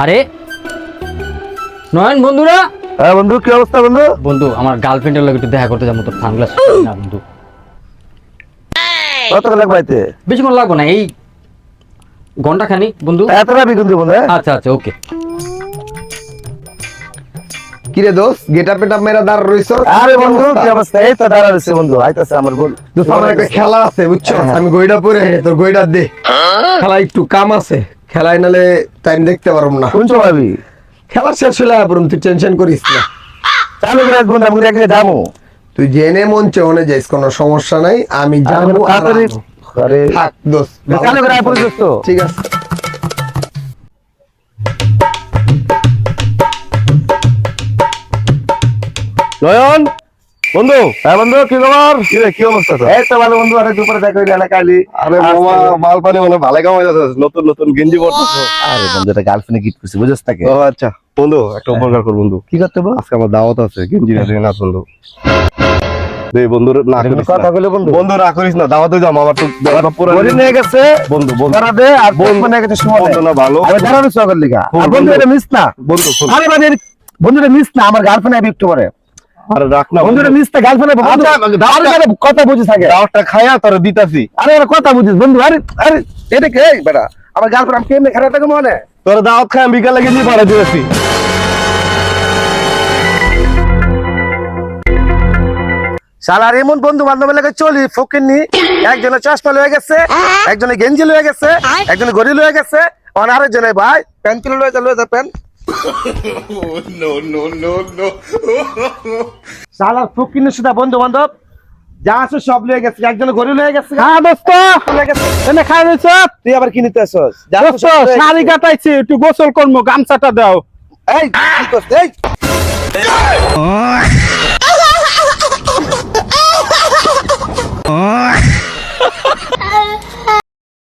আরে নয়ন বন্ধুরা, হ্যাঁ বন্ধু, কি অবস্থা বন্ধু? বন্ধু আমার গার্লফ্রেন্ডের লগে একটু দেখা করতে যাবো, তোর সানগ্লাস না বন্ধু। কত লাগবে পাইতে? বেশিক্ষণ লাগবো না, এই ঘন্টা খানিক বন্ধু। এত রাবি কিন্তু বন্ধু। আচ্ছা আচ্ছা ওকে। কিরে দোস্ত, গেটআপ পেটআপ মেরা দাঁড় রইছো? আরে বন্ধু কি অবস্থা? এই তো দাঁড়া রয়েছে বন্ধু, আইতাছে আমার বল। দোস্ত আমার একটা খেলা আছে বুঝছো, আমি গইডা পরে তোর গইডা দে। খেলা একটু কাম আছে, খেলায় নালে টাইম দেখতে পারবো না। কোন ভাবি? খেলা শেষ হলে আবার তুই টেনশন করিস না। চালু করে এক বন্ধু, আমি একদিন যাবো। তুই জেনে মন চেয়ে যাইস, কোনো সমস্যা নাই, আমি যাবো। তাড়াতাড়ি। আরে থাক দোস্ত, চালু করে আয় পড়ছিস তো। ঠিক আছে। নয়ন বন্ধু। হ্যাঁ বন্ধু, কি খবর? কি রে, কি অবস্থা তোর? এই তো ভালো বন্ধু, অনেক দুপুরে দেখা হইলো এলাকায়। আরে মামা, মাল পানি মানে ভালো কামাই যাচ্ছে, নতুন নতুন গেঞ্জি পরতেছো। আরে বন্ধু, এটা গার্লফ্রেন্ডে গিফট করছি, বুঝছ তাকে? ও আচ্ছা বন্ধু, একটা উপকার কর বন্ধু। কি করতে বল? আজকে আমার দাওয়াত আছে, গেঞ্জি না নাচ বন্ধু। দে বন্ধু, না করিস কথা না কইলে বন্ধু। বন্ধু, না করিস না, দাওয়াতে যাও আমার তো দাওয়াত পুরো গড়ি নিয়ে গেছে বন্ধু। বন্ধু তারা দে, আর বন্ধু বন্ধু নিয়ে গেছে সময় বন্ধু না ভালো আমি দাঁড়ানো সকাল লিগা। আর বন্ধু এটা মিস না বন্ধু শোন। আরে মানে বন্ধুটা মিস না, আমার গার্লফ্রেন্ড আই বিক্ট করে। আরে রাখ না বন্ধুটা মিস না, গার্লফ্রেন্ড বন্ধু। আরে আরে কথা বুঝিস আগে। দাওয়াতটা খায়া তোর দিতাছি। আরে আরে কথা বুঝিস বন্ধু। আরে আরে এটা কে বেটা? আমার গার্লফ্রেন্ড আমি কেমনে খারাপ থাকে মনে? তোর দাওয়াত খায়া বিকালে গেঞ্জি পরে দিয়েছি। শালার এমন বন্ধু বান্ধব লাগে চলি ফকিরনি। একজনে চশমা লয়ে গেছে, একজনে গেঞ্জি লয়ে গেছে, একজনে ঘড়ি লয়ে গেছে, আর আরেকজনে ভাই প্যান্ট কিলো লয়ে যা প্যান্ট। শালার ফকিরনি সুদা বন্ধু বান্ধব যা আছে সব লয়ে গেছে, একজনে ঘড়ি লয়ে গেছে। হ্যাঁ দোস্ত, লয়ে গেছে। এনে খাই রইছ? তুই আবার কি নিতে আসছ? যা আছে দোস্ত সব লয়ে গেছে। শাড়ি কাটাইছি, একটু গোসল করবো, গামছাটা দাও। এই কি করছিস? এই